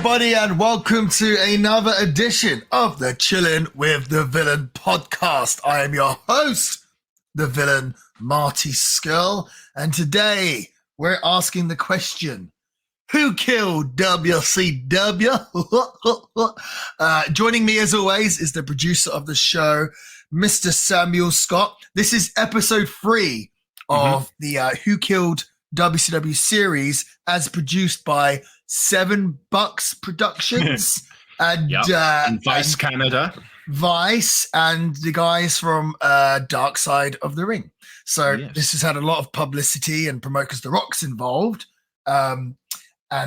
everybody, and welcome to another edition of the Chillin With The Villain podcast. I am your host, the villain, Marty Skull, and today we're asking the question, who killed WCW? Joining me as always is the producer of the show, Mr. Samuel Scott. This is episode 3 of the Who Killed WCW series, as produced by $7 Productions and Vice Canada, Vice, and the guys from Dark Side of the Ring. So This has had a lot of publicity and promote because The Rock's involved, and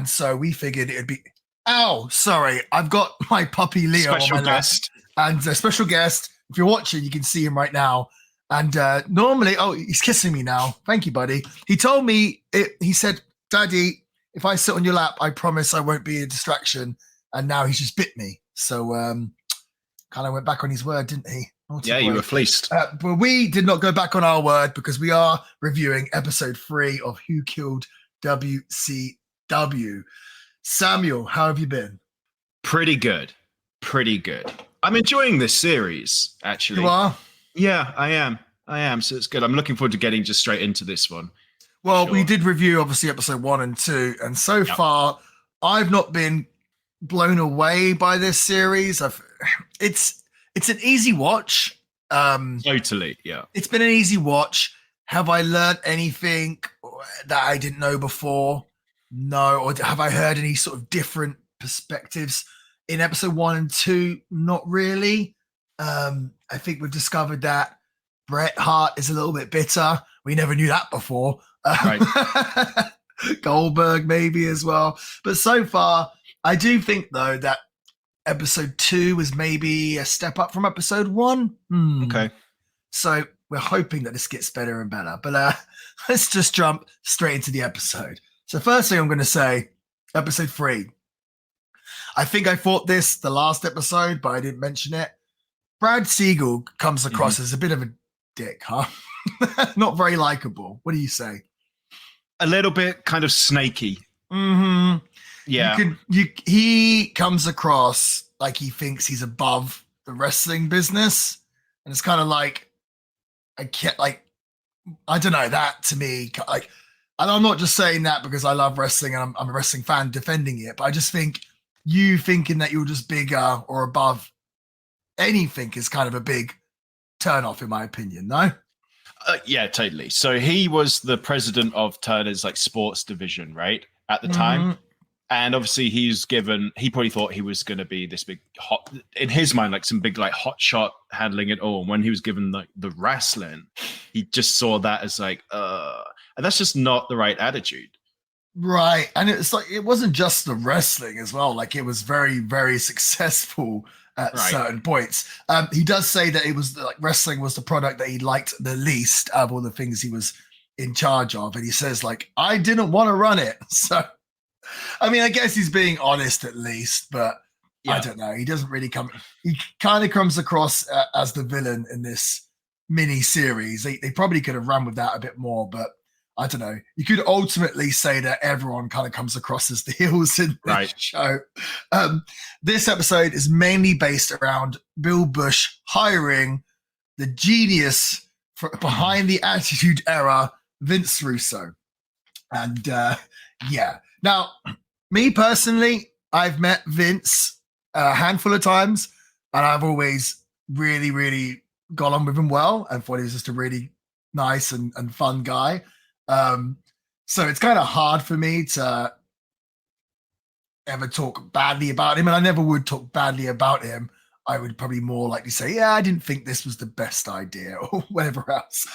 so we figured it'd be. Ow! Sorry, I've got my puppy Leo special on my guest, and a special guest. If you're watching, you can see him right now. And normally, he's kissing me now. Thank you, buddy. He told me he said, "Daddy, if I sit on your lap, I promise I won't be a distraction." And now he's just bit me. So kind of went back on his word, didn't he? You were fleeced. But we did not go back on our word because we are reviewing episode 3 of Who Killed WCW. Samuel, how have you been? Pretty good. I'm enjoying this series, actually. You are? Yeah, I am. So it's good. I'm looking forward to getting just straight into this one. Well, we did review, obviously, episode 1 and 2, and so far, I've not been blown away by this series. It's an easy watch. Totally, yeah. It's been an easy watch. Have I learned anything that I didn't know before? No. Or have I heard any sort of different perspectives in episode 1 and 2? Not really. I think we've discovered that Bret Hart is a little bit bitter. We never knew that before. Right. Goldberg maybe as well. But so far, I do think, though, that episode 2 was maybe a step up from episode 1. Okay. So we're hoping that this gets better and better. But let's just jump straight into the episode. So first thing I'm going to say, episode 3. I think I thought this the last episode, but I didn't mention it. Brad Siegel comes across as a bit of a dick, huh? Not very likable. What do you say? A little bit kind of snaky. Mm-hmm. Yeah. He comes across like he thinks he's above the wrestling business. And it's kind of like, I don't know, that to me, like, and I'm not just saying that because I love wrestling and I'm a wrestling fan defending it, but I just think you thinking that you're just bigger or above anything is kind of a big turn off, in my opinion, no? Yeah, totally. So he was the president of Turner's sports division, right? At the time. And obviously he probably thought he was going to be this big hot, in his mind, some big hot shot handling it all. And when he was given the wrestling, he just saw that as and that's just not the right attitude. Right. And it's it wasn't just the wrestling as well. It was very, very successful at certain points. He does say that it was wrestling was the product that he liked the least out of all the things he was in charge of. And he says I didn't want to run it. So, I mean, I guess he's being honest at least, but I don't know. He doesn't really he kind of comes across as the villain in this mini series. They probably could have run with that a bit more, but I don't know. You could ultimately say that everyone kind of comes across as the heels in this show. This episode is mainly based around Bill Bush hiring the genius behind the Attitude Era, Vince Russo. And now, me personally, I've met Vince a handful of times, and I've always really, really got on with him well and thought he was just a really nice and fun guy. So it's kind of hard for me to ever talk badly about him, and I never would talk badly about him. I would probably more likely say, I didn't think this was the best idea or whatever else.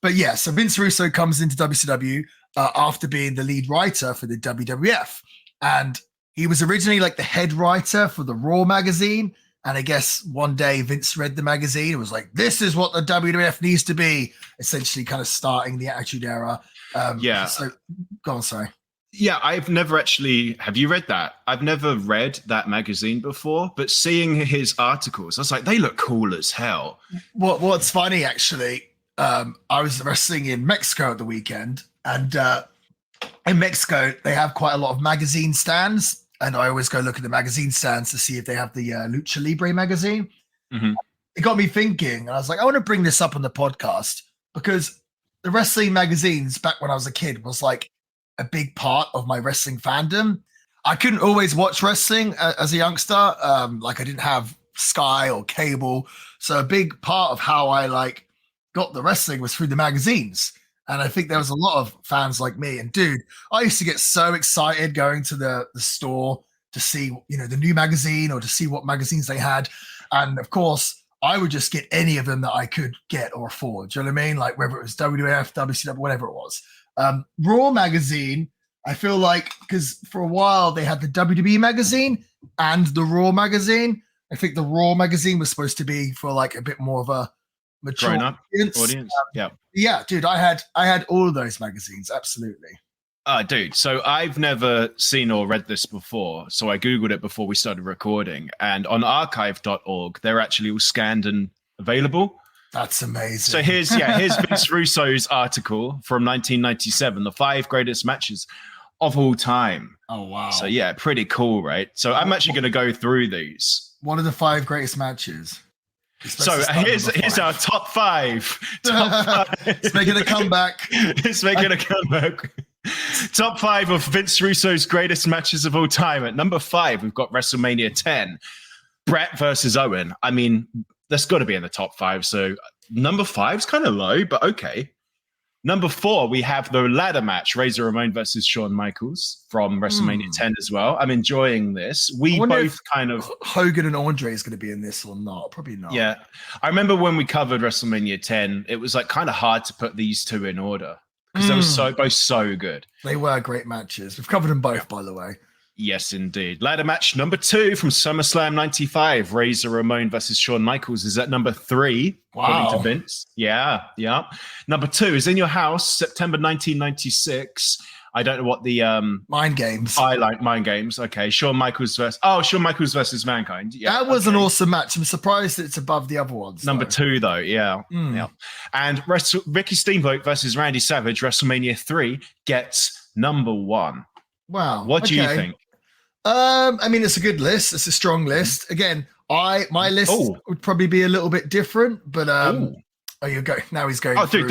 But yeah, so Vince Russo comes into WCW after being the lead writer for the WWF, and he was originally the head writer for the Raw magazine. And I guess one day Vince read the magazine and was like, this is what the WWF needs to be, essentially kind of starting the Attitude Era. So go on, sorry. Yeah, I've never actually, have you read that? I've never read that magazine before, but seeing his articles, I was like, they look cool as hell. What's funny, actually, I was wrestling in Mexico at the weekend, and in Mexico, they have quite a lot of magazine stands. and I always go look at the magazine stands to see if they have the Lucha Libre magazine. Mm-hmm. It got me thinking, and I was like, I want to bring this up on the podcast because the wrestling magazines back when I was a kid was like a big part of my wrestling fandom. I couldn't always watch wrestling as a youngster. Like I didn't have Sky or cable. So a big part of how I like got the wrestling was through the magazines. And I think there was a lot of fans like me. And dude, I used to get so excited going to the store to see, the new magazine or to see what magazines they had. And of course, I would just get any of them that I could get or afford. Do you know what I mean? Like whether it was WWF, WCW, whatever it was. Raw magazine, I feel like, because for a while they had the WWE magazine and the Raw magazine. I think the Raw magazine was supposed to be for like a bit more of a mature audience. Yeah, dude, I had all of those magazines. Absolutely. Dude, so I've never seen or read this before. So I Googled it before we started recording. And on archive.org, they're actually all scanned and available. That's amazing. So here's Vince Russo's article from 1997, the 5 greatest matches of all time. Oh, wow. So yeah, pretty cool, right? So I'm actually going to go through these. What are the 5 greatest matches? So here's our top 5. It's making a comeback. It's making a comeback. Top 5 of Vince Russo's greatest matches of all time. At number 5, we've got WrestleMania 10, Bret versus Owen. I mean, that's got to be in the top 5. So number 5's kind of low, but okay. Number 4, we have the ladder match, Razor Ramon versus Shawn Michaels from WrestleMania 10 as well. I'm enjoying this. We both kind of... Hogan and Andre is going to be in this or not? Probably not. Yeah. I remember when we covered WrestleMania 10, it was like kind of hard to put these two in order because they were both so good. They were great matches. We've covered them both, by the way. Yes, indeed. Ladder match number 2 from SummerSlam 95, Razor Ramon versus Shawn Michaels is at number 3, according to Vince. Yeah. Number 2 is In Your House, September 1996. I don't know what the Mind Games. I like Mind Games. Okay, Shawn Michaels versus Mankind. Yeah, that was an awesome match. I'm surprised that it's above the other ones. Number 2, though, yeah. And Ricky Steamboat versus Randy Savage, WrestleMania 3 gets number 1. Wow. What do you think? I mean, it's a good list. It's a strong list. Again, my list would probably be a little bit different, but now he's going. Oh, dude,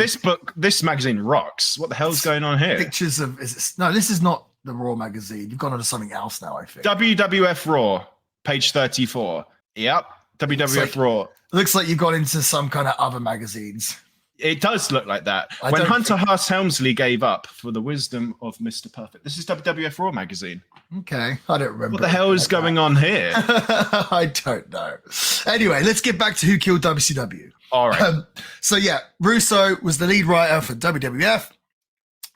this magazine rocks. What the hell's going on here? Pictures of this is not the Raw magazine. You've gone on to something else now, I think. WWF Raw, page 34. Yep, WWF Raw. Looks like you've gone into some kind of other magazines. It does look like that. When Hunter Hearst Helmsley gave up for the wisdom of Mr. Perfect. This is WWF Raw magazine. Okay. I don't remember. What the hell is going on here? I don't know. Anyway, let's get back to Who Killed WCW. All right. So yeah, Russo was the lead writer for WWF.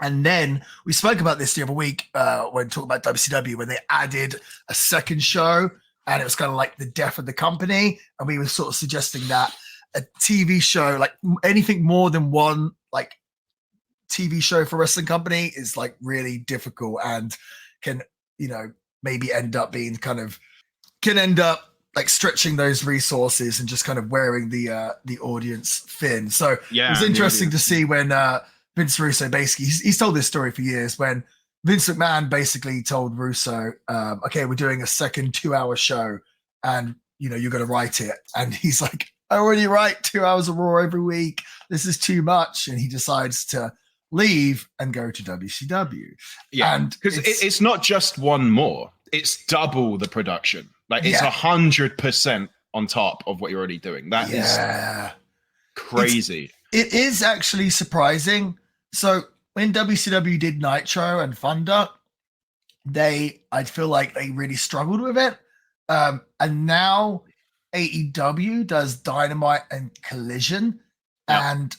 And then we spoke about this the other week when talking about WCW, when they added a second show and it was kind of like the death of the company. And we were sort of suggesting that a TV show, like anything more than one like TV show for a wrestling company is like really difficult and can, maybe end up being like stretching those resources and just kind of wearing the audience thin. So it was interesting to see when Vince Russo basically, he's told this story for years, when Vince McMahon basically told Russo, okay, we're doing a second 2-hour show and, you're going to write it. And he's like, I already write 2 hours of Raw every week. This is too much. And he decides to leave and go to WCW. Yeah, because it's not just one more. It's double the production. Like it's 100% on top of what you're already doing. That is crazy. It is actually surprising. So when WCW did Nitro and Thunder, I feel like they really struggled with it. And now AEW does Dynamite and Collision, and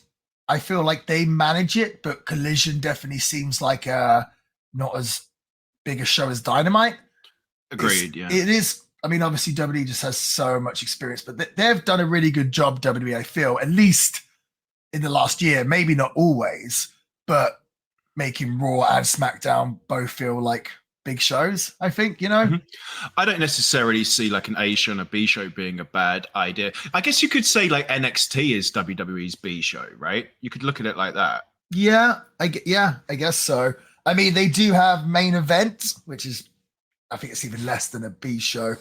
I feel like they manage it, but Collision definitely seems like not as big a show as Dynamite. Agreed. It is. I mean, obviously WWE just has so much experience, but they've done a really good job. WWE, I feel, at least in the last year, maybe not always, but making Raw and SmackDown both feel like big shows, I think, I don't necessarily see like an A show and a B show being a bad idea. I guess you could say like NXT is WWE's B show, right? You could look at it like that. Yeah, I guess so. I mean, they do have Main Event, which is I think it's even less than a B show.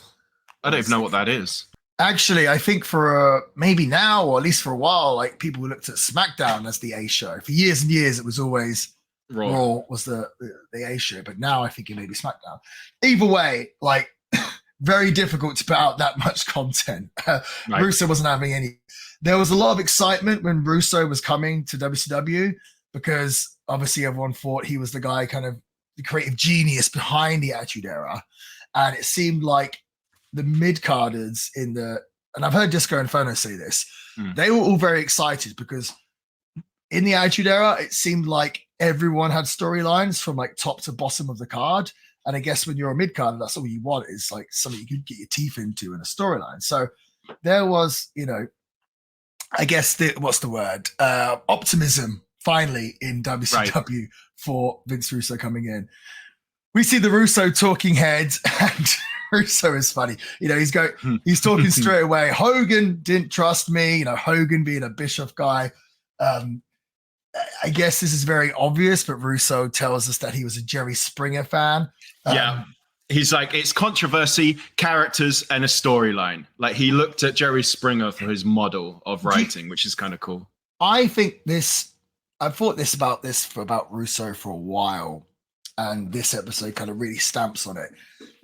I don't even know what that is. Actually, I think for maybe now, or at least for a while, like people looked at SmackDown as the A show. For years and years, it was always Raw was the A show, but now I think it may be SmackDown. Either way, like very difficult to put out that much content. Right. Russo wasn't having any. There was a lot of excitement when Russo was coming to WCW because obviously everyone thought he was the guy, kind of the creative genius behind the Attitude Era, and it seemed like the mid-carders and I've heard Disco Inferno say this, they were all very excited because in the Attitude Era, it seemed like everyone had storylines from like top to bottom of the card. And I guess when you're a mid-carder, that's all you want is like something you can get your teeth into in a storyline. So there was, I guess, what's the word? Optimism finally in WCW for Vince Russo coming in. We see the Russo talking heads and Russo is funny. He's talking straight away. Hogan didn't trust me. Hogan being a Bischoff guy. I guess this is very obvious, but Russo tells us that he was a Jerry Springer fan. He's like, it's controversy, characters, and a storyline. Like he looked at Jerry Springer for his model of writing, which is kind of cool. I think I've thought about Russo for a while, and this episode kind of really stamps on it.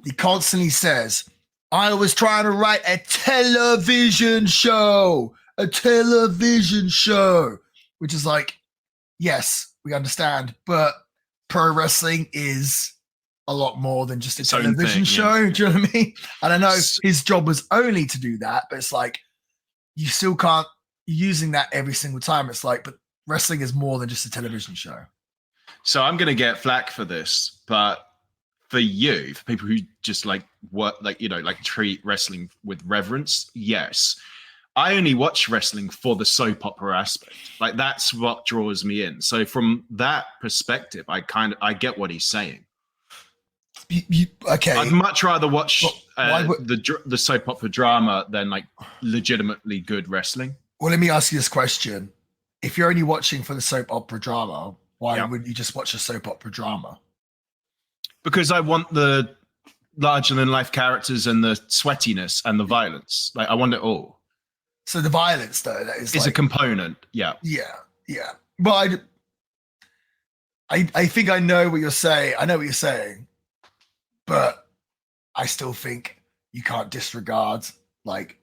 He constantly says, I was trying to write a television show, which is like, yes, we understand, but pro wrestling is a lot more than just a television show. Yeah. Do you know what I mean? And I know his job was only to do that, but it's like, you still can't using that every single time. It's like, but wrestling is more than just a television show. So I'm going to get flack for this, but for people who just treat wrestling with reverence, yes. I only watch wrestling for the soap opera aspect. Like that's what draws me in. So from that perspective, I get what he's saying. Okay. I'd much rather watch the soap opera drama than like legitimately good wrestling. Well, let me ask you this question. If you're only watching for the soap opera drama, why wouldn't you just watch a soap opera drama? Because I want the larger than life characters and the sweatiness and the violence. Like I want it all. So the violence, though, that is a component. Yeah. Yeah. Well, I think I know what you're saying. I know what you're saying, but I still think you can't disregard like.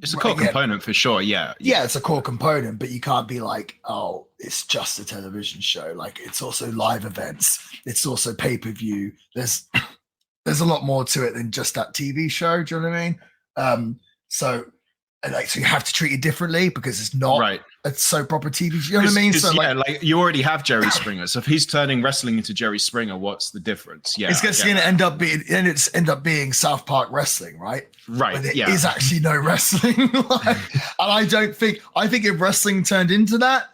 It's a core component for sure. Yeah, it's a core component, but you can't be like, oh, it's just a television show. Like it's also live events. It's also pay-per-view. There's a lot more to it than just that TV show. Do you know what I mean? So you have to treat it differently because it's not a soap opera TV show. You know what I mean? So like you already have Jerry Springer. So if he's turning wrestling into Jerry Springer, what's the difference? Yeah, it's going to end up being South Park wrestling, right? Right. But there is actually no wrestling. And I think if wrestling turned into that,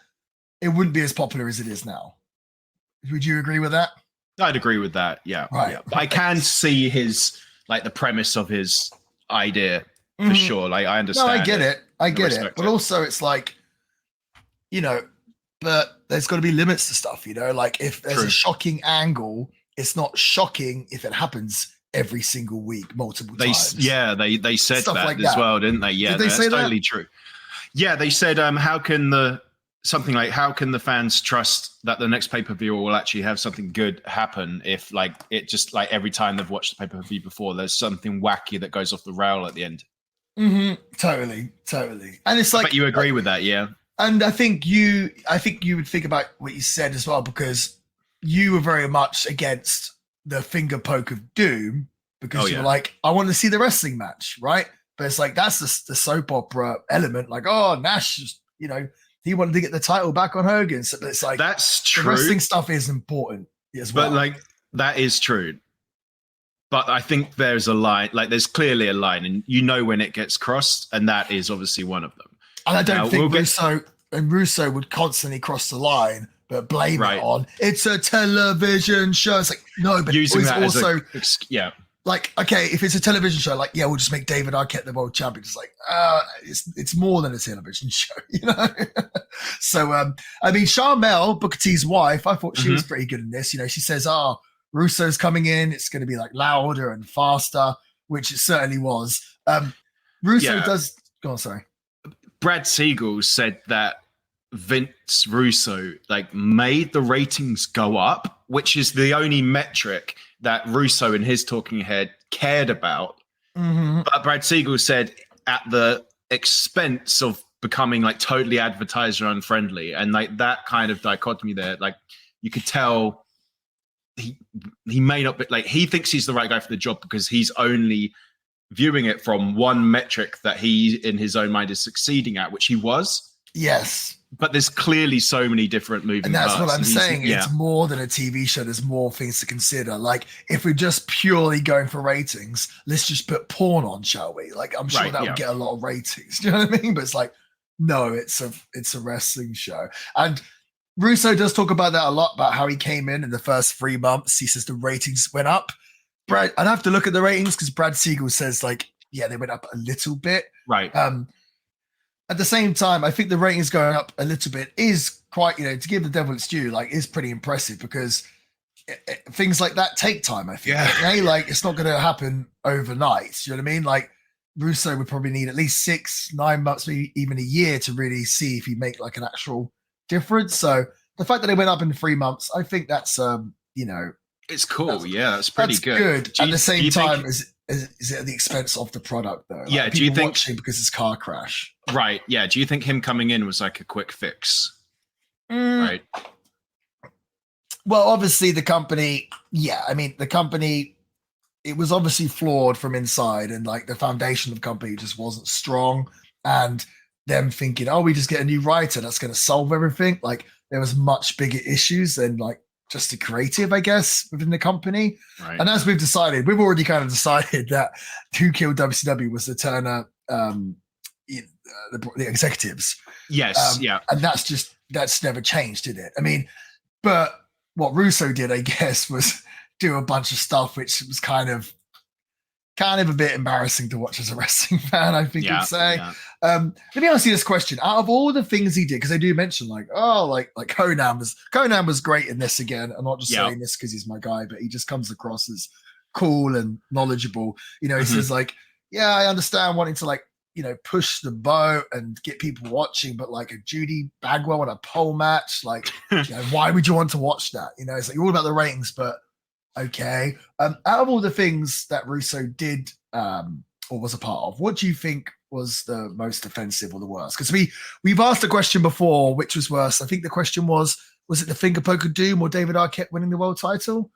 it wouldn't be as popular as it is now. Would you agree with that? I'd agree with that. Yeah. Right. Yeah. I can see the premise of his idea. For sure. Like I understand. No, I get it. But also it's like, but there's got to be limits to stuff, like if there's a shocking angle, it's not shocking if it happens every single week, multiple times. Yeah, they said stuff that as well, didn't they? Yeah, Did they say totally true. Yeah, they said, how can the fans trust that the next pay-per-view will actually have something good happen if it just every time they've watched the pay-per-view before, there's something wacky that goes off the rail at the end. Totally. And it's like, but you agree with that, yeah? And I think you would think about what you said as well, because you were very much against the finger poke of doom because you were like, I want to see the wrestling match, right? But it's like, that's the soap opera element. Like, oh, Nash, he wanted to get the title back on Hogan. So it's like, that's true. The wrestling stuff is important as well. But that is true. But I think there's a line, there's clearly a line, and when it gets crossed, and that is obviously one of them. And I don't think Russo would constantly cross the line, but blame it on, it's a television show. It's like, no, but using it's that also, like, okay, if it's a television show, we'll just make David Arquette the world champion. It's like, it's more than a television show, So, Charmel, Booker T's wife, I thought she was pretty good in this. She says, Russo's coming in. It's going to be like louder and faster, which it certainly was. Russo does. Go on, sorry. Brad Siegel said that Vince Russo like made the ratings go up, which is the only metric that Russo in his talking head cared about. But Brad Siegel said at the expense of becoming like totally advertiser unfriendly, and like that kind of dichotomy there, like you could tell he may not be like, he thinks he's the right guy for the job because he's only viewing it from one metric that he in his own mind is succeeding at, which he was. Yes. But there's clearly so many different moving and that's parts. what I'm saying. It's more than a TV show. There's more things to consider. Like if we're just purely going for ratings, let's just put porn on, shall we? Like I'm sure that would get a lot of ratings. Do you know what I mean? But it's like, no, it's a wrestling show. And Russo does talk about that a lot, about how he came in the first 3 months. He says the ratings went up. Brad, I'd have to look at the ratings because Brad Siegel says like, yeah, they went up a little bit. Right. At the same time, I think the ratings going up a little bit is quite, to give the devil its due, like is pretty impressive because things like that take time, I think. Yeah. Like it's not going to happen overnight. You know what I mean? Like Russo would probably need at least 6-9 months, maybe even a year to really see if he make like an actual difference. So the fact that they went up in 3 months, I think that's, it's cool. That's pretty good. At the same time, is it at the expense of the product though? Yeah. Do you think watching because it's car crash? Right. Yeah. Do you think him coming in was like a quick fix? Right. Well, obviously the company. Yeah. I mean, the company. It was obviously flawed from inside, and like the foundation of the company just wasn't strong. And them thinking, oh, we just get a new writer that's going to solve everything. Like there was much bigger issues than like just the creative, I guess, within the company. Right. And as we've already kind of decided that Who Killed WCW was the Turner, the executives. Yes. And that's never changed, did it? I mean, but what Russo did, I guess, was do a bunch of stuff which was kind of a bit embarrassing to watch as a wrestling fan, I think you'd say. Yeah. Let me ask you this question. Out of all the things he did, because they do mention like Conan was great in this again. I'm not just saying this because he's my guy, but he just comes across as cool and knowledgeable. He says like, yeah, I understand wanting to like, push the boat and get people watching, but like a Judy Bagwell in a pole match, like, why would you want to watch that? It's like all about the ratings, but okay. Out of all the things that Russo did or was a part of, what do you think was the most offensive or the worst? Because we've asked a question before, which was worse. I think the question was it the Finger Poke of Doom or David Arquette winning the world title?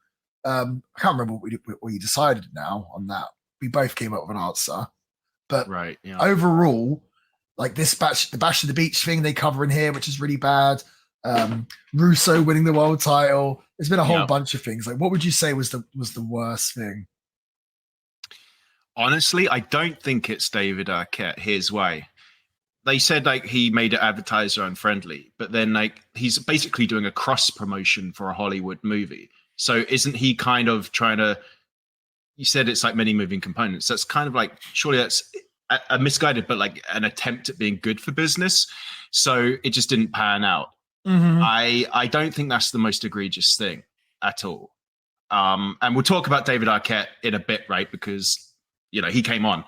I can't remember what we decided now on that. We both came up with an answer. But overall, like this the Bash of the Beach thing they cover in here, which is really bad. Russo winning the world title. There's been a whole bunch of things. Like, what would you say was the worst thing? Honestly, I don't think it's David Arquette his way. They said like he made it advertiser unfriendly, but then like he's basically doing a cross promotion for a Hollywood movie. So isn't he kind of trying to? You said it's like many moving components. That's kind of like surely that's a misguided, but like an attempt at being good for business. So it just didn't pan out. Mm-hmm. I don't think that's the most egregious thing at all. And we'll talk about David Arquette in a bit, right? Because he came on.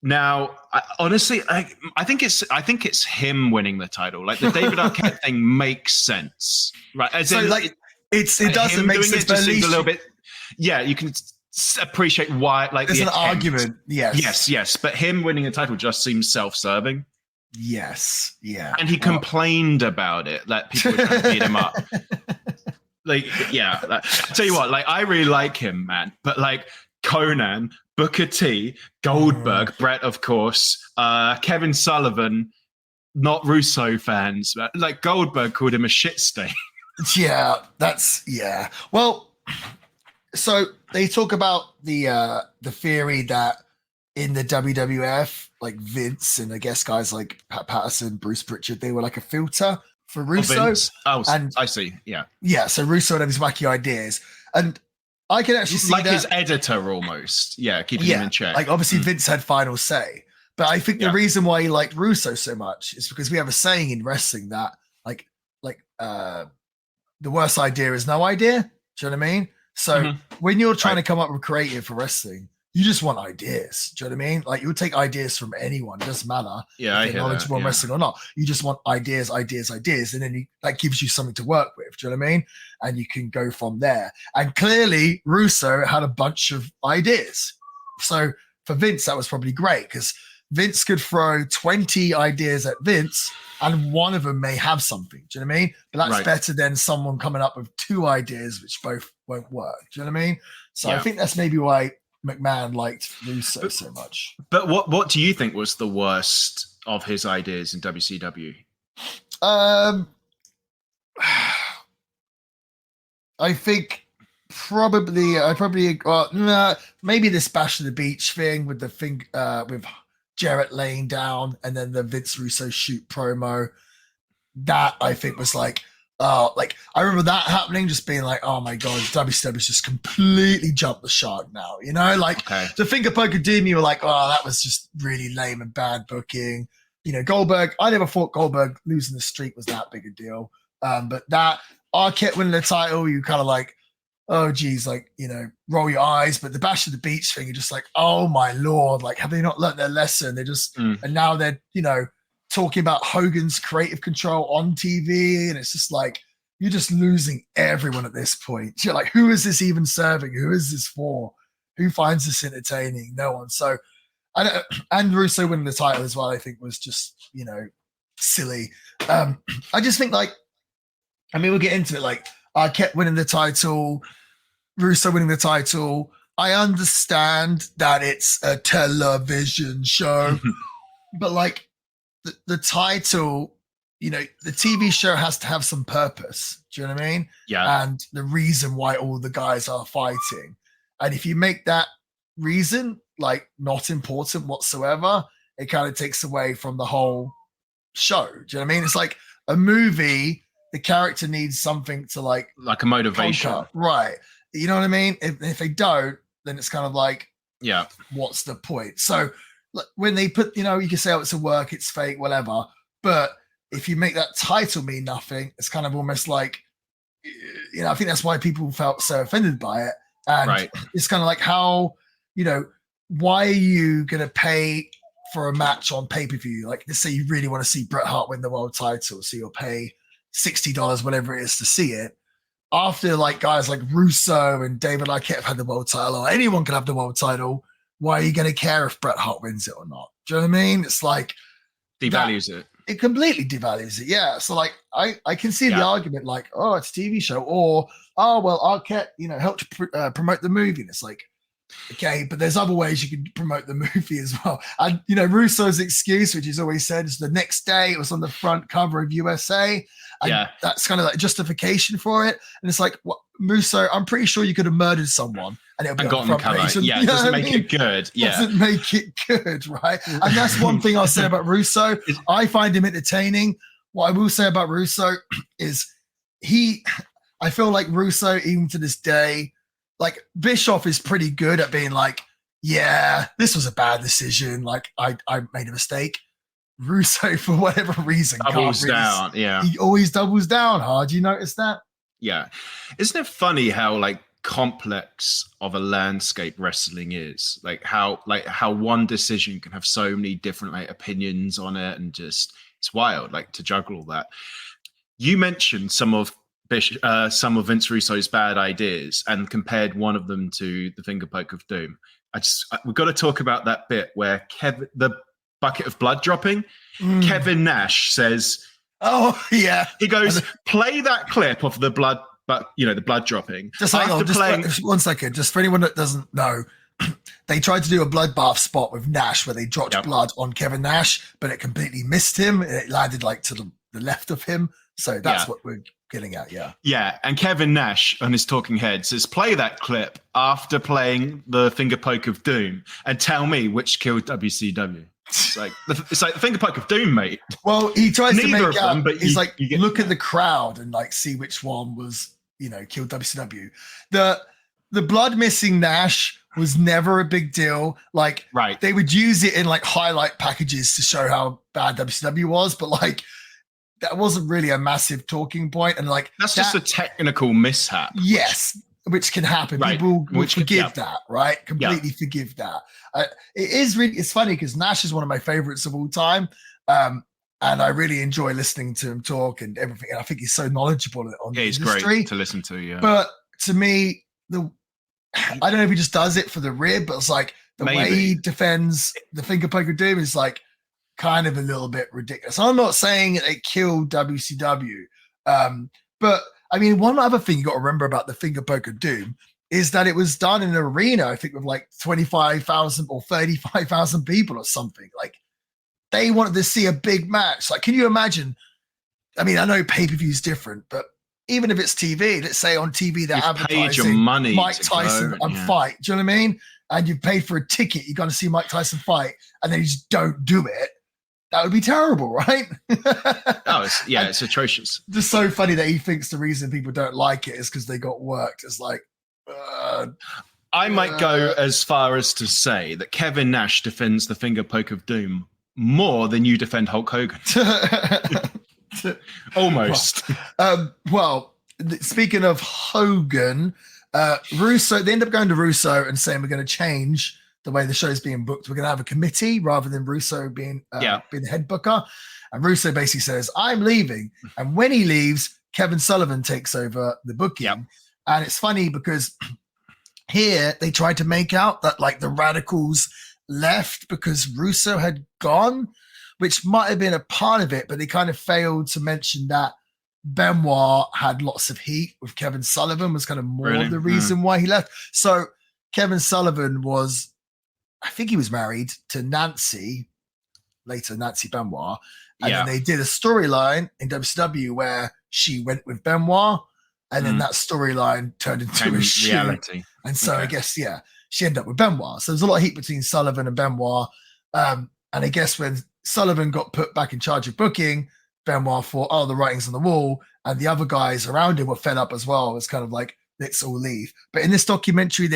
Now, honestly, I think it's him winning the title. Like the David Arquette thing makes sense, right? As so, in, like it doesn't make sense, but at least a little bit. Yeah, you can appreciate why. Like there's an argument. Yes. But him winning the title just seems self-serving. Yes. Yeah. And he complained about it, that people were trying to beat him up. Like, yeah. I tell you what, like, I really like him, man. But like Conan, Booker T, Goldberg, Brett, of course, Kevin Sullivan, not Russo fans, but like Goldberg called him a shit stain. Yeah. Well, so they talk about the theory that in the WWF, like Vince and I guess guys like Pat Patterson, Bruce Pritchard, they were like a filter for Russo. And I see. Yeah. Yeah. So Russo would have his wacky ideas. And I can actually see like that. His editor almost. Yeah. Keeping him in check. Like obviously Vince had final say. But I think the reason why he liked Russo so much is because we have a saying in wrestling that the worst idea is no idea. Do you know what I mean? So when you're trying to come up with creative for wrestling, you just want ideas. Do you know what I mean? Like, you would take ideas from anyone. It doesn't matter if they're knowledgeable in wrestling or not. You just want ideas. And then that gives you something to work with. Do you know what I mean? And you can go from there. And clearly Russo had a bunch of ideas. So for Vince, that was probably great, because Vince could throw 20 ideas at Vince and one of them may have something. Do you know what I mean? But that's better than someone coming up with 2 ideas which both won't work. Do you know what I mean? So I think that's maybe why McMahon liked Russo so much. But what do you think was the worst of his ideas in WCW? I think maybe this Bash of the Beach thing with the thing with Jarrett laying down and then the Vince Russo shoot promo. That I think was like, I remember that happening, just being like, oh my god, WCW's just completely jumped the shark now, you know? Like the finger poke of doom, you were like, oh, that was just really lame and bad booking. You know, Goldberg, I never thought Goldberg losing the streak was that big a deal. But that Arquette winning the title, you kind of like, oh geez, like, you know, roll your eyes. But the Bash of the Beach thing, you're just like, oh my lord, like, have they not learned their lesson? They just and now they're, you know, talking about Hogan's creative control on TV, and it's just like, you're just losing everyone at this point. You're like, who is this even serving? Who is this for? Who finds this entertaining? No one. So, and Russo winning the title as well, I think was just, you know, silly. I just think, like, I mean, we'll get into it. Like, I kept winning the title, Russo winning the title. I understand that it's a television show, but like, the title, you know, the TV show has to have some purpose. Do you know what I mean? Yeah. And the reason why all the guys are fighting. And if you make that reason like not important whatsoever, it kind of takes away from the whole show. Do you know what I mean? It's like a movie, the character needs something to like a motivation. conquer. Right. You know what I mean? If they don't, then it's kind of like, yeah, what's the point? So when they put, you know, you can say, oh, it's a work, it's fake, whatever. But if you make that title mean nothing, it's kind of almost like, you know, I think that's why people felt so offended by it. And it's kind of like, how, you know, why are you going to pay for a match on pay-per-view? Like, let's say you really want to see Bret Hart win the world title, so you'll pay $60, whatever it is, to see it. After like guys like Russo and David Arquette have had the world title, or anyone can have the world title, why are you going to care if Bret Hart wins it or not? Do you know what I mean? It's like devalues it. It completely devalues it. Yeah. So like, I can see the argument, like, oh, it's a TV show, or oh well, Arquette, you know, helped promote the movie. And it's like, okay, but there's other ways you can promote the movie as well. And you know, Russo's excuse, which he's always said, is the next day it was on the front cover of USA. And that's kind of like justification for it. And it's like, what, Russo, I'm pretty sure you could have murdered someone and it'll be on the front page. Yeah, it doesn't make it good. Yeah, doesn't make it good, right? And that's one thing I'll say about Russo. I find him entertaining. What I will say about Russo is I feel like Russo, even to this day, like Bischoff is pretty good at being like, yeah, this was a bad decision. Like I made a mistake. Russo, for whatever reason, doubles down. Yeah, he always doubles down hard. You notice that? Yeah, isn't it funny how like complex of a landscape wrestling is? Like how one decision can have so many different like opinions on it, and just it's wild. Like to juggle all that. You mentioned some of Vince Russo's bad ideas and compared one of them to the finger poke of doom. We've got to talk about that bit where the bucket of blood dropping. Kevin Nash says, "Oh yeah." He goes, "Play that clip of the blood, but you know the blood dropping." Just hang on, just 1 second. Just for anyone that doesn't know, they tried to do a bloodbath spot with Nash where they dropped blood on Kevin Nash, but it completely missed him. It landed like to the left of him. So that's what we're getting at. Yeah. Yeah, and Kevin Nash on his talking head says, "Play that clip after playing the finger poke of doom, and tell me which killed WCW." It's like the finger poke of doom, mate. Well, he tries Neither to make of them, but he's like, look at the crowd and like see which one was, you know, killed WCW. The blood missing Nash was never a big deal. Like, they would use it in like highlight packages to show how bad WCW was, but like that wasn't really a massive talking point. And like that's just a technical mishap. Yes. which can happen. Right. People will Which forgive that, right? Completely forgive that. It's funny because Nash is one of my favorites of all time. And I really enjoy listening to him talk and everything. And I think he's so knowledgeable on the he's industry. Great to listen to, yeah. But to me, I don't know if he just does it for the rib, but it's like the way he defends the finger poke of doom is like kind of a little bit ridiculous. I'm not saying it killed WCW, but I mean, one other thing you got to remember about the finger poke of doom is that it was done in an arena, I think, with like 25,000 or 35,000 people or something. Like, they wanted to see a big match. Like, can you imagine? I mean, I know pay-per-view is different, but even if it's TV, let's say on TV they're advertising your money Mike Tyson and fight. Do you know what I mean? And you've paid for a ticket, you got to see Mike Tyson fight, and then you just don't do it. That would be terrible, right? It's atrocious. Just so funny that he thinks the reason people don't like it is because they got worked. It's like, I might go as far as to say that Kevin Nash defends the finger poke of doom more than you defend Hulk Hogan. Almost. Well, speaking of Hogan, Russo, they end up going to Russo and saying we're going to change the way the show's being booked. We're going to have a committee rather than Russo being the head booker. And Russo basically says, I'm leaving. And when he leaves, Kevin Sullivan takes over the booking. Yep. And it's funny because here they tried to make out that like the Radicals left because Russo had gone, which might have been a part of it, but they kind of failed to mention that Benoit had lots of heat with Kevin Sullivan was kind of more of the reason why he left. So Kevin Sullivan was, I think he was married to Nancy, later Nancy Benoit. And then they did a storyline in WCW where she went with Benoit, and then that storyline turned into a shoot. Reality. And so I guess, she ended up with Benoit. So there's a lot of heat between Sullivan and Benoit. And I guess when Sullivan got put back in charge of booking, Benoit thought, the writing's on the wall. And the other guys around him were fed up as well. It was kind of like, let's all leave. But in this documentary,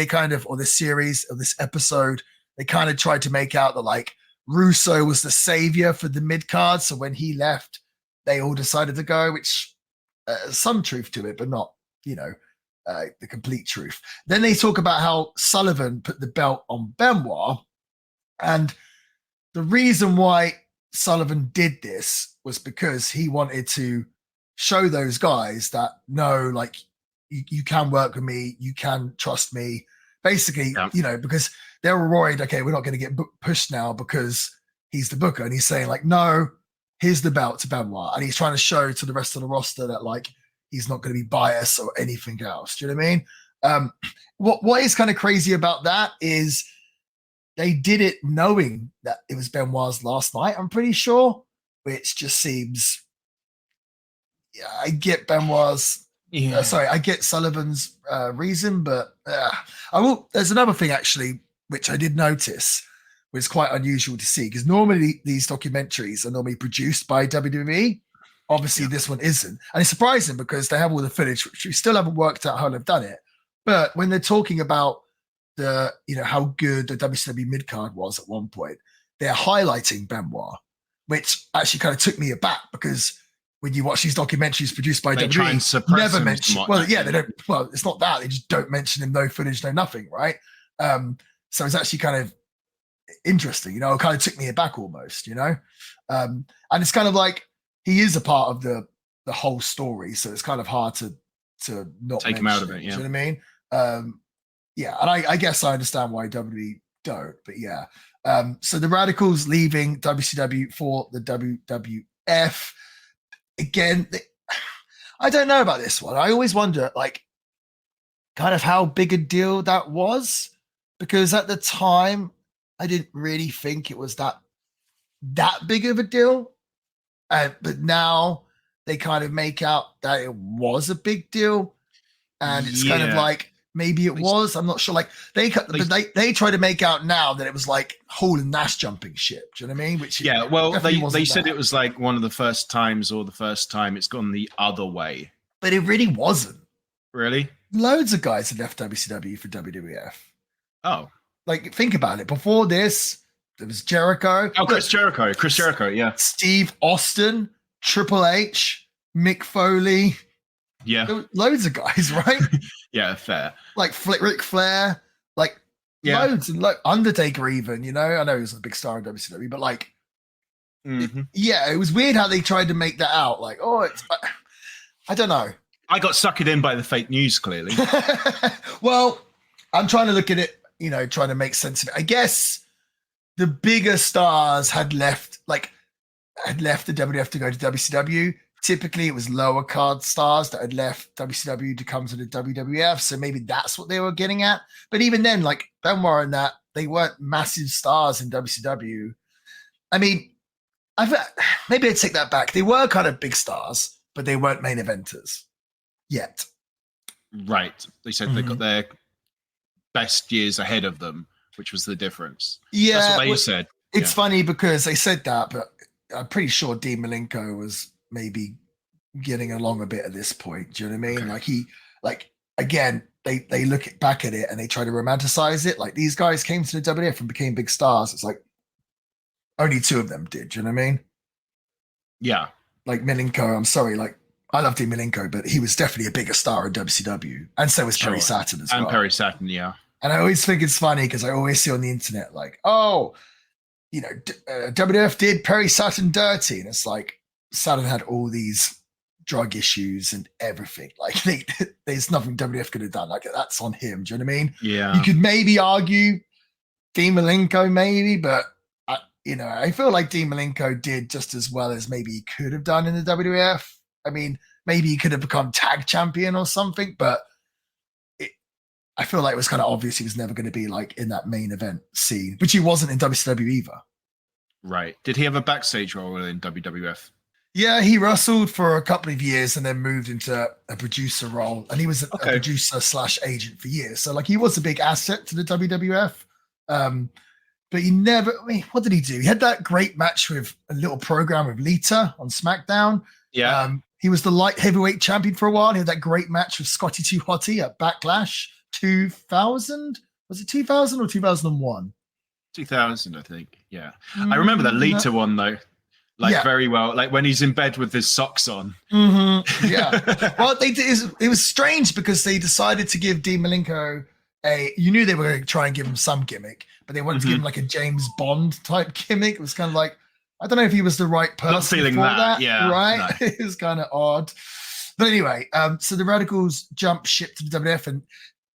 or this series, or this episode, they kind of tried to make out that like Russo was the savior for the mid-card. So when he left, they all decided to go, which some truth to it, but not, the complete truth. Then they talk about how Sullivan put the belt on Benoit. And the reason why Sullivan did this was because he wanted to show those guys that, no, like, you can work with me, you can trust me. Basically, because they were worried, okay, we're not going to get pushed now because he's the booker. And he's saying, like, no, here's the belt to Benoit. And he's trying to show to the rest of the roster that, like, he's not going to be biased or anything else. Do you know what I mean? What is kind of crazy about that is they did it knowing that it was Benoit's last night, I'm pretty sure, which just seems, I get Benoit's, I get Sullivan's reason, but there's another thing actually, which I did notice was quite unusual to see, because normally these documentaries are normally produced by WWE. Obviously, this one isn't. And it's surprising because they have all the footage, which we still haven't worked out how they've done it. But when they're talking about how good the WCW mid-card was at one point, they're highlighting Benoit, which actually kind of took me aback, because when you watch these documentaries produced by WWE, never mention. They don't. Well, it's not that, they just don't mention him. No footage, no nothing, right? So it's actually kind of interesting. It kind of took me aback almost. And it's kind of like he is a part of the whole story, so it's kind of hard to not take him out of it. Do you know what I mean? And I guess I understand why WWE don't, but so the Radicals leaving WCW for the WWF. Again, I don't know about this one. I always wonder, like, kind of how big a deal that was, because at the time I didn't really think it was that big of a deal. But now they kind of make out that it was a big deal, and it's kind of like maybe it was. I'm not sure. Like they try to make out now that it was like Hall and Nash jumping ship. Do you know what I mean? Which they said it was like one of the first times, or the first time it's gone the other way. But it really wasn't. Really, loads of guys had left WCW for WWF. Oh, like think about it. Before this, there was Jericho. Oh, Chris Jericho, yeah. Steve Austin, Triple H, Mick Foley. Yeah. There were loads of guys, right? Yeah, fair. Like Ric Flair, like loads and Undertaker even, you know? I know he was a big star in WCW, but like, it was weird how they tried to make that out. Like, oh, it's, I don't know. I got suckered in by the fake news, clearly. Well, I'm trying to look at it, you know, trying to make sense of it. I guess the bigger stars had left the WWF to go to WCW. Typically, it was lower card stars that had left WCW to come to the WWF. So maybe that's what they were getting at. But even then, like Benoit and that, they weren't massive stars in WCW. I mean, maybe I'd take that back. They were kind of big stars, but they weren't main eventers yet. Right. They said they got their best years ahead of them, which was the difference. Yeah. That's what they said. It's funny because they said that, but I'm pretty sure Dean Malenko was maybe getting along a bit at this point. Do you know what I mean? Okay. Again, they look back at it and they try to romanticize it. Like these guys came to the WWF and became big stars. It's like only two of them did. Do you know what I mean? Yeah. Like Malenko, I'm sorry, like I love Dean Malenko, but he was definitely a bigger star in WCW. And so was Perry Saturn as well. And Perry Saturn, yeah. And I always think it's funny because I always see on the internet like, oh, you know, WWF did Perry Saturn dirty. And it's like, Saturn had all these drug issues and everything. Like, there's nothing WWF could have done. Like, that's on him. Do you know what I mean? Yeah. You could maybe argue Dean Malenko, maybe, but, I feel like Dean Malenko did just as well as maybe he could have done in the WWF. I mean, maybe he could have become tag champion or something, but I feel like it was kind of obvious he was never going to be like in that main event scene, which he wasn't in WCW either. Right. Did he have a backstage role in WWF? Yeah, he wrestled for a couple of years and then moved into a producer role. And he was a producer / agent for years. So like he was a big asset to the WWF. But he never, what did he do? He had that great match with a little program with Lita on SmackDown. Yeah. He was the light heavyweight champion for a while. He had that great match with Scotty 2 Hotty at Backlash 2000. Was it 2000 or 2001? 2000, I think. Yeah. I remember that Lita one though. Very well, like when he's in bed with his socks on. Mm-hmm. Yeah. Well, it was strange because they decided to give Dean Malenko you knew they were going to try and give him some gimmick, but they wanted to give him like a James Bond type gimmick. It was kind of like, I don't know if he was the right person. Not feeling for that. Yeah. Right. No. It was kind of odd. But anyway, so the Radicals jumped ship to the WWF, and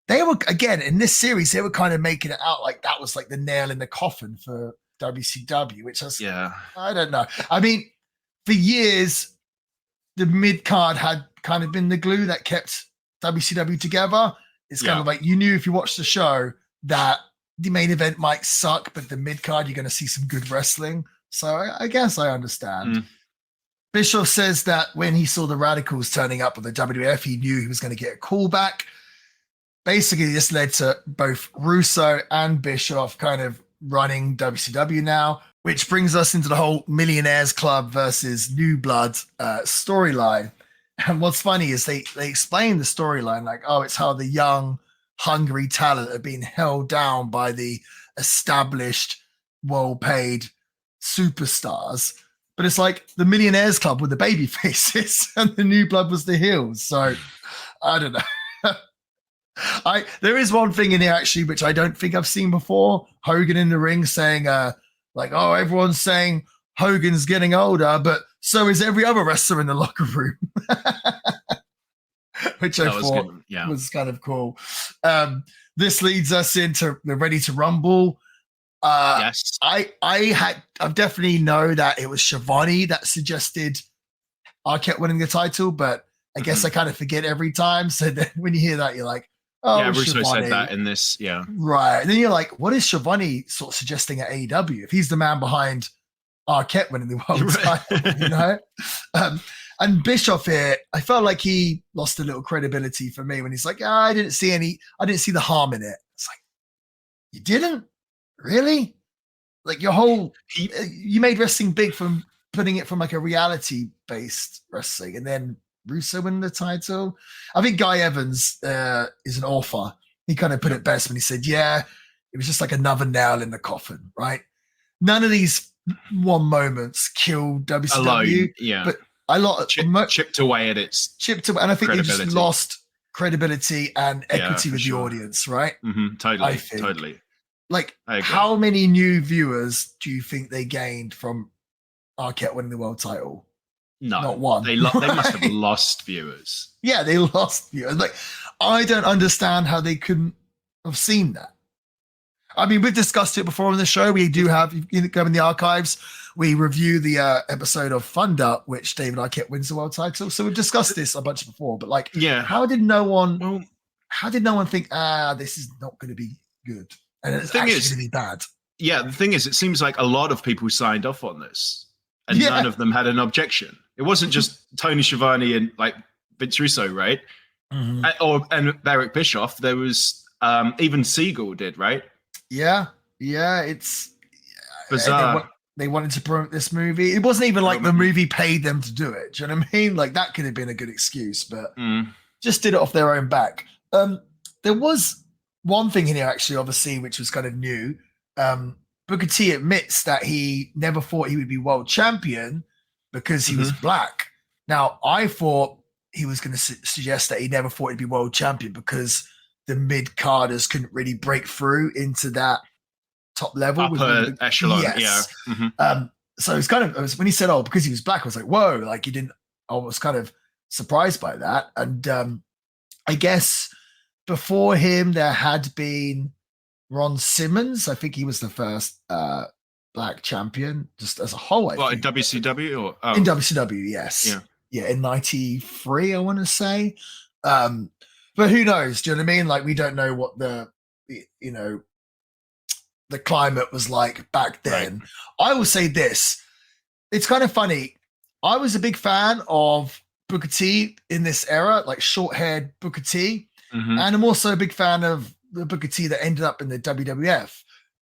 they were, again, in this series, they were kind of making it out like that was like the nail in the coffin for WCW, which was, I don't know. I mean, for years, the mid card had kind of been the glue that kept WCW together. It's kind of like you knew if you watched the show that the main event might suck, but the mid card, you're going to see some good wrestling. So I guess I understand. Bischoff says that when he saw the Radicals turning up with the WWF, he knew he was going to get a call back. Basically, this led to both Russo and Bischoff kind of running WCW now, which brings us into the whole Millionaires Club versus New Blood storyline. And what's funny is they explain the storyline like, oh, it's how the young, hungry talent are being held down by the established, well-paid superstars. But it's like the Millionaires Club with the baby faces and the New Blood was the heels. So I don't know. There is one thing in here actually, which I don't think I've seen before. Hogan in the ring saying, oh, everyone's saying Hogan's getting older, but so is every other wrestler in the locker room. Which I thought was kind of cool. This leads us into the Ready to Rumble. Yes. I definitely know that it was Schiavone that suggested Arquette winning the title, but I guess I kind of forget every time. So then when you hear that, you're like, oh, yeah, Russo said that in this, right. And then you're like, what is Schiavone sort of suggesting at AEW if he's the man behind Arquette winning the world title, you know? And Bischoff here, I felt like he lost a little credibility for me when he's like, I didn't see the harm in it. It's like, you didn't? Really? Like you made wrestling big from putting it from like a reality-based wrestling, and then Russo winning the title. I think Guy Evans is an author. He kind of put it best when he said, it was just like another nail in the coffin, right? None of these one moments killed WCW. Alone, but chipped away at its chipped away, and I think they just credibility. lost credibility and equity with the audience, right? Totally. Like, how many new viewers do you think they gained from Arquette winning the world title? No, not one. They must have lost viewers. Yeah, they lost viewers. Like, I don't understand how they couldn't have seen that. I mean, we've discussed it before on the show. We do have, you can go in the archives, we review the episode of Thunder, which David Arquette wins the world title. So we've discussed this a bunch before, but like, how did no one think, this is not going to be good? And it's actually going to be bad. Yeah, the thing is, it seems like a lot of people signed off on this and none of them had an objection. It wasn't just Tony Schiavone and like Vince Russo, right? And Eric Bischoff. There was even Siegel did, right? Yeah, it's bizarre. They wanted to promote this movie. It wasn't even like the movie paid them to do it. Do you know what I mean? Like, that could have been a good excuse, but just did it off their own back. There was one thing in here, actually, obviously, which was kind of new. Booker T admits that he never thought he would be world champion because he was black. Now, I thought he was going to suggest that he never thought he'd be world champion because the mid-carders couldn't really break through into that top level. Upper echelon, yeah. So it's kind of, when he said, because he was black, I was like, whoa, like he didn't, I was kind of surprised by that. And I guess before him, there had been Ron Simmons. I think he was the first black champion, just as a whole. In WCW? Or in WCW, yes. Yeah, in 93, I want to say. But who knows? Do you know what I mean? Like, we don't know what the climate was like back then. Right. I will say this. It's kind of funny. I was a big fan of Booker T in this era, like short-haired Booker T. And I'm also a big fan of the Booker T that ended up in the WWF.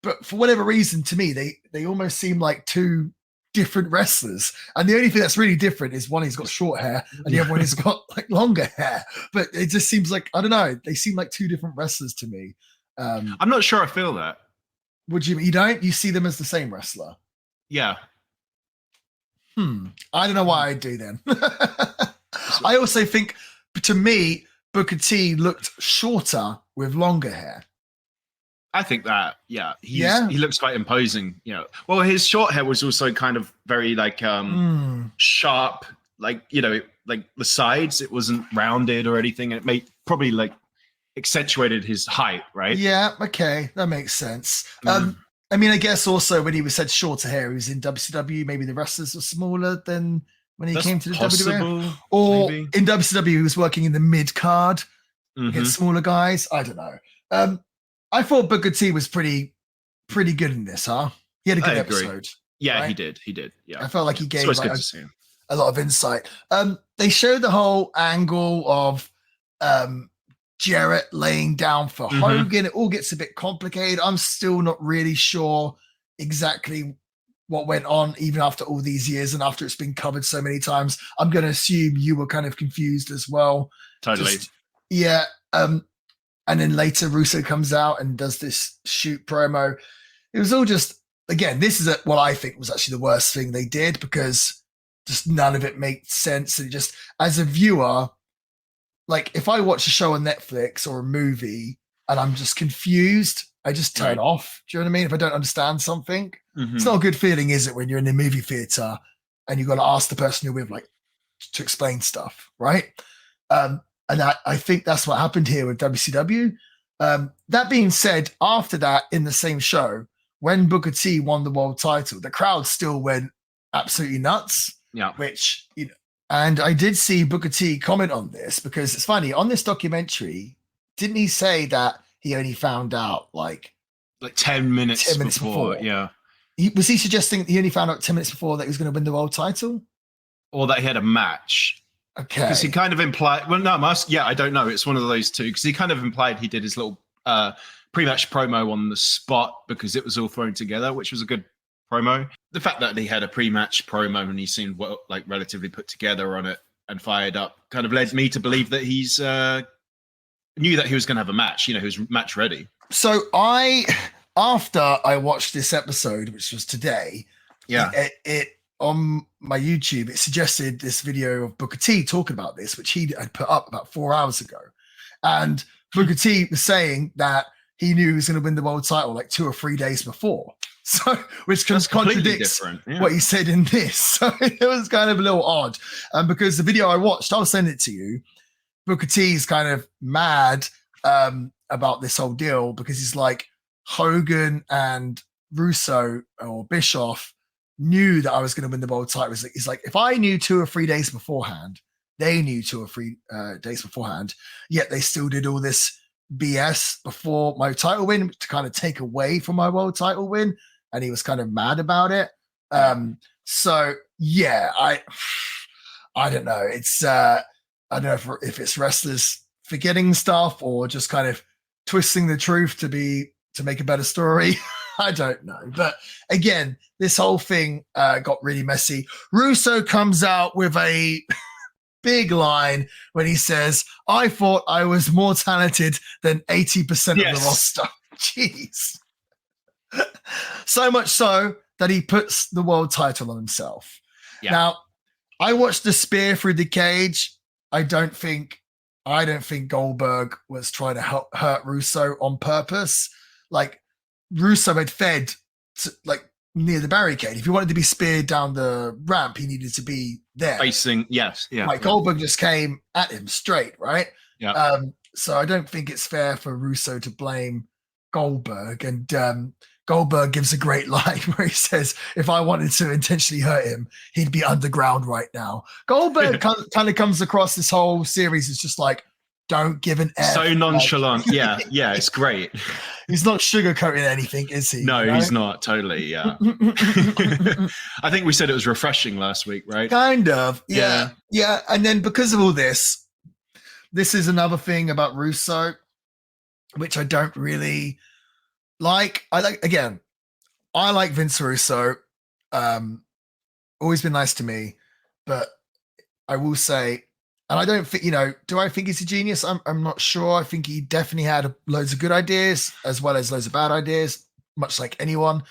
But for whatever reason, to me, they almost seem like two different wrestlers, and the only thing that's really different is one, he's got short hair, and the other one has got like longer hair. But it just seems like, I don't know, they seem like two different wrestlers to me. I'm not sure I feel that. Would you don't? You see them as the same wrestler? Yeah. I don't know why I do then. I also think, to me, Booker T looked shorter with longer hair. I think that, he looks quite imposing, Well, his short hair was also kind of very like sharp, like, like the sides. It wasn't rounded or anything. And it probably like accentuated his height, right? Yeah, okay, that makes sense. I mean, I guess also when he said shorter hair, he was in WCW. Maybe the wrestlers were smaller than when he came to the WWF. Or maybe. In WCW, he was working in the mid card against smaller guys. I don't know. I thought Booker T was pretty good in this, huh? He had a good episode. Yeah, right? He did. Yeah, I felt like he gave like, a lot of insight. They showed the whole angle of Jarrett laying down for Hogan. It all gets a bit complicated. I'm still not really sure exactly what went on, even after all these years and after it's been covered so many times. I'm going to assume you were kind of confused as well. Totally. And then later Russo comes out and does this shoot promo. It was all just, again, this is what I think was actually the worst thing they did, because just none of it made sense. And just, as a viewer, like if I watch a show on Netflix or a movie and I'm just confused, I just turn off. Do you know what I mean? If I don't understand something, it's not a good feeling, is it, when you're in the movie theater and you've got to ask the person you're with, like, to explain stuff, right? And I think that's what happened here with WCW. That being said, after that, in the same show, when Booker T won the world title, the crowd still went absolutely nuts. Yeah. Which, and I did see Booker T comment on this, because it's funny, on this documentary, didn't he say that he only found out like 10 minutes before? Yeah. Was he suggesting that he only found out 10 minutes before that he was going to win the world title? Or that he had a match? Okay. Because he kind of implied, I don't know. It's one of those two, because he kind of implied he did his little pre-match promo on the spot because it was all thrown together, which was a good promo. The fact that he had a pre-match promo and he seemed relatively put together on it and fired up kind of led me to believe that he's knew that he was going to have a match. He was match ready. So after I watched this episode, which was today, it on my YouTube, it suggested this video of Booker T talking about this, which he had put up about 4 hours ago. And Booker T was saying that he knew he was going to win the world title like 2 or 3 days before. So, which contradicts what he said in this. So it was kind of a little odd. Because the video I watched, I'll send it to you. Booker T's kind of mad about this whole deal because he's like, Hogan and Russo or Bischoff knew that I was going to win the world title. He's like, if I knew 2 or 3 days beforehand, they knew 2 or 3 days beforehand, yet they still did all this BS before my title win to kind of take away from my world title win. And he was kind of mad about it. So yeah, I don't know. It's I don't know if it's wrestlers forgetting stuff or just kind of twisting the truth to make a better story. I don't know. But again, this whole thing got really messy. Russo comes out with a big line when he says, I thought I was more talented than 80% of the roster. Jeez. So much so that he puts the world title on himself. Yeah. Now, I watched the spear through the cage. I don't think Goldberg was trying to hurt Russo on purpose. Like, Russo had fed like near the barricade. If he wanted to be speared down the ramp, he needed to be there. Facing, yes. Yeah. Like Goldberg just came at him straight, right? Yeah. So I don't think it's fair for Russo to blame Goldberg. And Goldberg gives a great line where he says, if I wanted to intentionally hurt him, he'd be underground right now. Goldberg kind of comes across this whole series as just like, don't give an F. So nonchalant. Like, yeah, it's great. He's not sugarcoating anything, is he? No, he's not. Totally, yeah. I think we said it was refreshing last week, right? Kind of, yeah. And then because of all this is another thing about Russo, which I don't really like. I like Vince Russo. Always been nice to me, but I will say, and I don't think, do I think he's a genius? I'm not sure. I think he definitely had loads of good ideas as well as loads of bad ideas, much like anyone.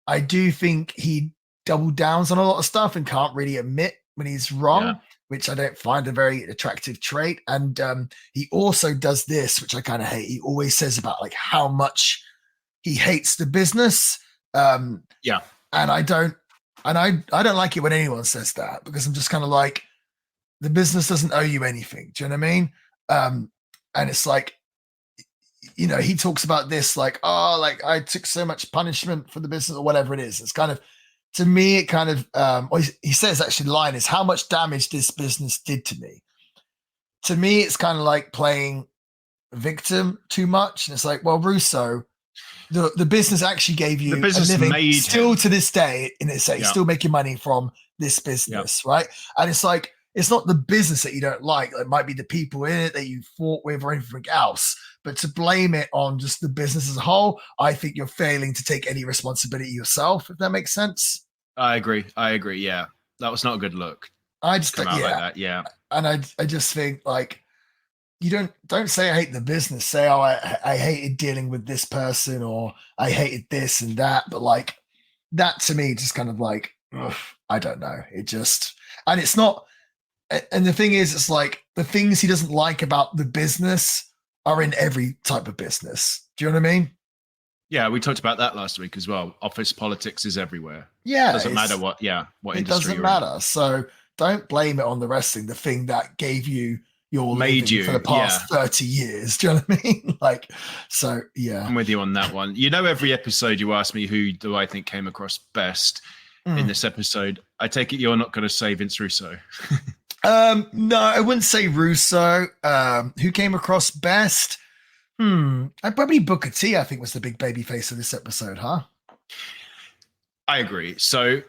I do think he double downs on a lot of stuff and can't really admit when he's wrong, which I don't find a very attractive trait. And he also does this, which I kind of hate. He always says about like how much he hates the business. And I don't like it when anyone says that, because I'm just kind of like, the business doesn't owe you anything. Do you know what I mean? And it's like, he talks about this like, oh, like I took so much punishment for the business or whatever it is. It's kind of, to me, it kind of, he says actually the line is how much damage this business did to me. To me, it's kind of like playing victim too much. And it's like, well, Russo, the business actually gave you a living still to this day, in its he's still making money from this business, right? And it's like, it's not the business that you don't like. It might be the people in it that you fought with or anything else. But to blame it on just the business as a whole, I think you're failing to take any responsibility yourself, if that makes sense. I agree. Yeah. That was not a good look. I just think, like that. Yeah. And I just think like, you don't say I hate the business. Say, oh, I hated dealing with this person or I hated this and that. But like that to me, just kind of like, ugh, I don't know. It just, and it's not, and the thing is, it's like the things he doesn't like about the business are in every type of business. Do you know what I mean? Yeah, we talked about that last week as well. Office politics is everywhere. Yeah. It doesn't matter what industry. It doesn't matter. So don't blame it on the wrestling, the thing that gave you your living for the past 30 years. Do you know what I mean? Like, so yeah. I'm with you on that one. Every episode you ask me who do I think came across best in this episode. I take it you're not going to say Vince Russo. No, I wouldn't say Russo. Who came across best? Probably Booker T, I think, was the big baby face of this episode, huh? I agree. So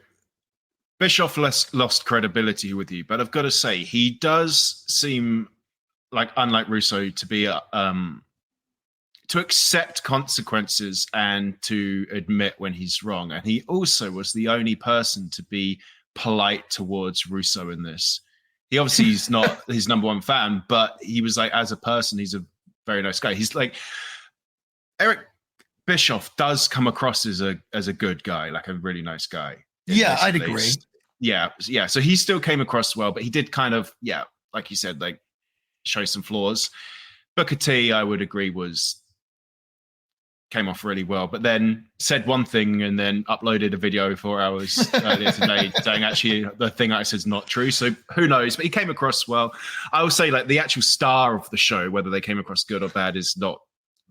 Bischoff lost credibility with you, but I've got to say, he does seem like, unlike Russo, to be to accept consequences and to admit when he's wrong. And he also was the only person to be polite towards Russo in this. He obviously is not his number one fan, but he was like, as a person, he's a very nice guy. He's like, Eric Bischoff does come across as a good guy, like a really nice guy. Yeah, I'd agree. Yeah. So he still came across well, but he did kind of, like you said, like show some flaws. Booker T, I would agree, came off really well, but then said one thing and then uploaded a video 4 hours earlier today saying actually the thing I said is not true. So who knows? But he came across well. I will say like the actual star of the show, whether they came across good or bad, is not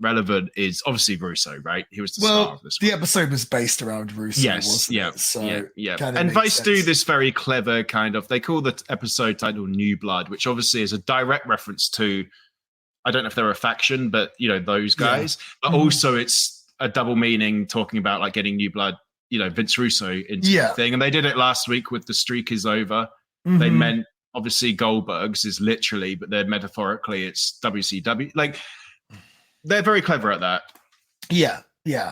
relevant. Is obviously Russo, right? He was the star of this one. The episode was based around Russo. Yes, wasn't it? So And Vice do this very clever kind of. They call the episode title "New Blood," which obviously is a direct reference to. I don't know if they're a faction, but those guys. But also it's a double meaning talking about like getting new blood, Vince Russo into the thing. And they did it last week with The Streak Is Over. They meant obviously Goldberg's is literally, but they're metaphorically it's WCW. Like they're very clever at that. Yeah,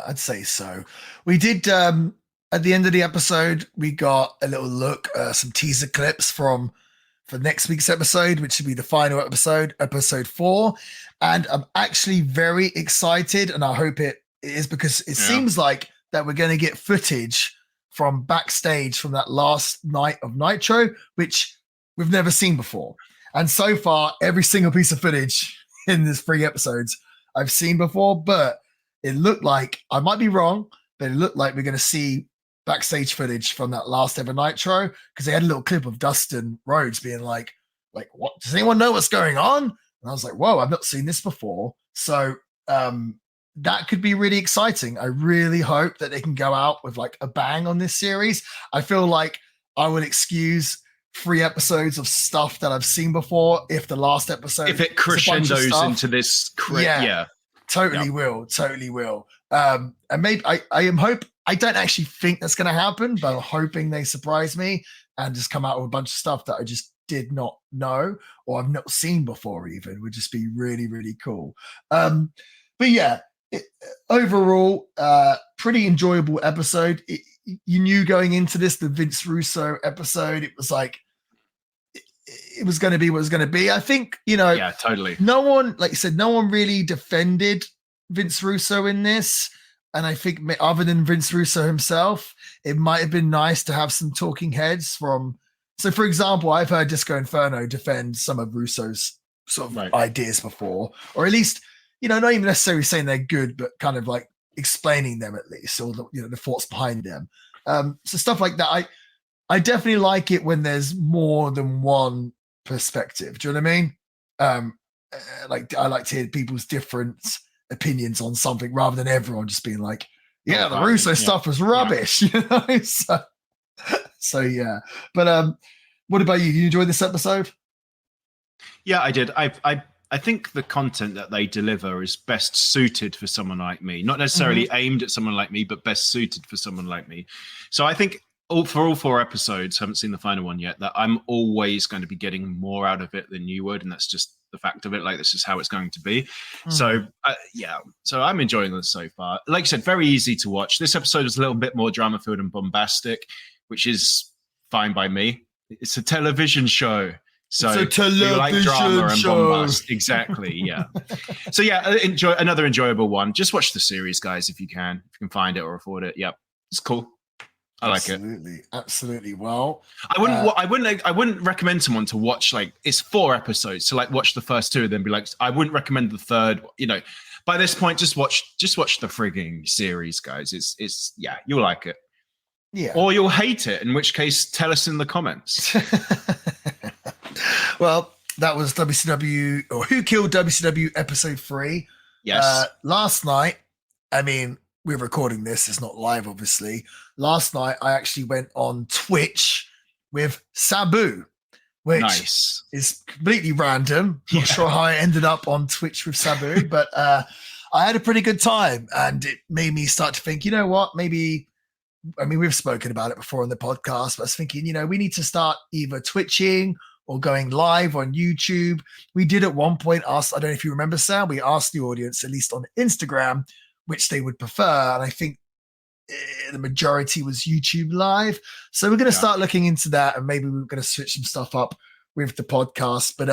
I'd say so. We did at the end of the episode, we got a little look, some teaser clips for next week's episode, which should be the final episode 4. And I'm actually very excited, and I hope it is, because it seems like that we're going to get footage from backstage from that last night of Nitro, which we've never seen before. And so far, every single piece of footage in these 3 episodes I've seen before, but it looked like, I might be wrong, but it looked like we're going to see backstage footage from that last ever Nitro, because they had a little clip of Dustin Rhodes being like, what? Does anyone know what's going on? And I was like, whoa, I've not seen this before. So that could be really exciting. I really hope that they can go out with like a bang on this series. I feel like I would excuse 3 episodes of stuff that I've seen before if the last episode, if it crescendos into this, totally will. And maybe I don't actually think that's going to happen, but I'm hoping they surprise me and just come out with a bunch of stuff that I just did not know or I've not seen before even. Would just be really, really cool. But yeah, overall, pretty enjoyable episode. You knew going into this, the Vince Russo episode, it was like, it was going to be what it was going to be. I think, totally. No one, like you said, no one really defended Vince Russo in this. And I think other than Vince Russo himself, it might have been nice to have some talking heads from. So, for example, I've heard Disco Inferno defend some of Russo's sort of ideas before, or at least, not even necessarily saying they're good, but kind of like explaining them at least, or the thoughts behind them. So stuff like that. I definitely like it when there's more than one perspective. Do you know what I mean? I like to hear people's different opinions on something rather than everyone just being like, the Russo stuff was rubbish, So yeah. But what about you? Did you enjoy this episode? Yeah, I did. I think the content that they deliver is best suited for someone like me. Not necessarily aimed at someone like me, but best suited for someone like me. So I think for all 4 episodes, haven't seen the final one yet, that I'm always going to be getting more out of it than you would. And that's just the fact of it. Like, this is how it's going to be. So so I'm enjoying this so far. Like I said, very easy to watch. This episode is a little bit more drama filled and bombastic, which is fine by me. It's a television show. So we like drama and bombast. Exactly. Yeah. So enjoy another enjoyable one. Just watch the series, guys, if you can find it or afford it. Yep. It's cool. I like it. Absolutely. Well, I wouldn't recommend someone to watch, like, it's 4 episodes. So like watch the first 2 and then be like, I wouldn't recommend the third, by this point, just watch the frigging series, guys. It's you'll like it. Yeah. Or you'll hate it, in which case tell us in the comments. Well, that was WCW, or Who Killed WCW episode 3. Yes. Last night, I mean, we're recording this, it's not live, obviously. Last night, I actually went on Twitch with Sabu, which is completely random. Not sure how I ended up on Twitch with Sabu, but I had a pretty good time, and it made me start to think, you know what, maybe, I mean, we've spoken about it before on the podcast, but I was thinking, we need to start either twitching or going live on YouTube. We did at one point ask, I don't know if you remember, Sam, we asked the audience, at least on Instagram, which they would prefer. And I think the majority was YouTube live. So we're going to start looking into that, and maybe we're going to switch some stuff up with the podcast. But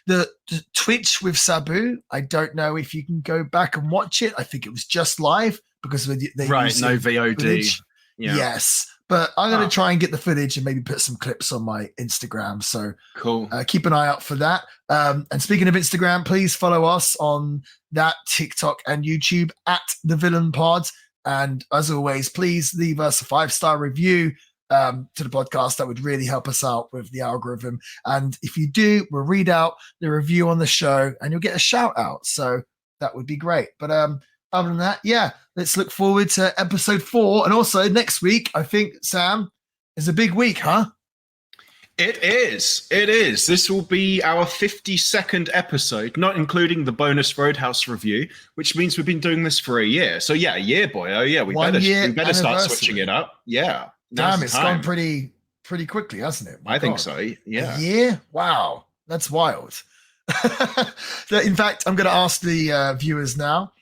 the Twitch with Sabu, I don't know if you can go back and watch it. I think it was just live because they no VOD. Footage. Yeah. Yes. but I'm going to try and get the footage and maybe put some clips on my Instagram. So cool. Keep an eye out for that. And speaking of Instagram, please follow us on that, TikTok and YouTube at The Villain Pod. And as always, please leave us a 5-star review to the podcast. That would really help us out with the algorithm. And if you do, we'll read out the review on the show and you'll get a shout out. So that would be great. But other than that, yeah, let's look forward to episode 4. And also next week, I think, Sam, is a big week, huh? It is. It is. This will be our 52nd episode, not including the bonus Roadhouse review, which means we've been doing this for a year. So yeah, a year, boy. Oh yeah, we better start switching it up. Yeah. Damn, it's gone pretty quickly, hasn't it? I think so. Yeah. A year? Wow. That's wild. In fact, I'm going to ask the viewers now,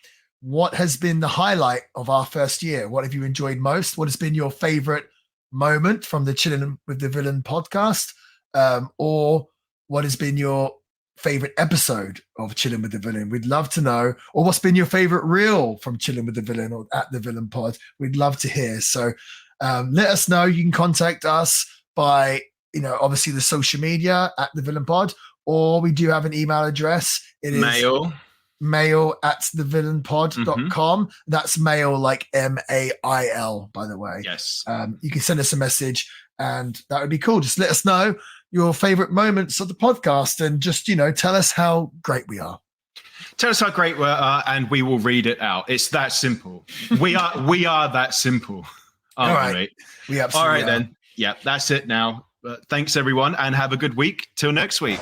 what has been the highlight of our first year? What have you enjoyed most? What has been your favorite moment from the Chillin with the Villain podcast? Or what has been your favorite episode of Chillin with the Villain? We'd love to know. Or what's been your favorite reel from Chillin with the Villain or at the Villain Pod? We'd love to hear. So let us know. You can contact us by, obviously the social media at the Villain Pod, or we do have an email address. It is mail at thevillainpod.com. Mm-hmm. That's mail like MAIL, by the way. Yes. You can send us a message and that would be cool. Just let us know your favorite moments of the podcast and just, tell us how great we are. Tell us how great we are and we will read it out. It's that simple. We are that simple. All right. Mate? We absolutely All right, are. then. Yeah, that's it now. Thanks, everyone, and have a good week. Till next week.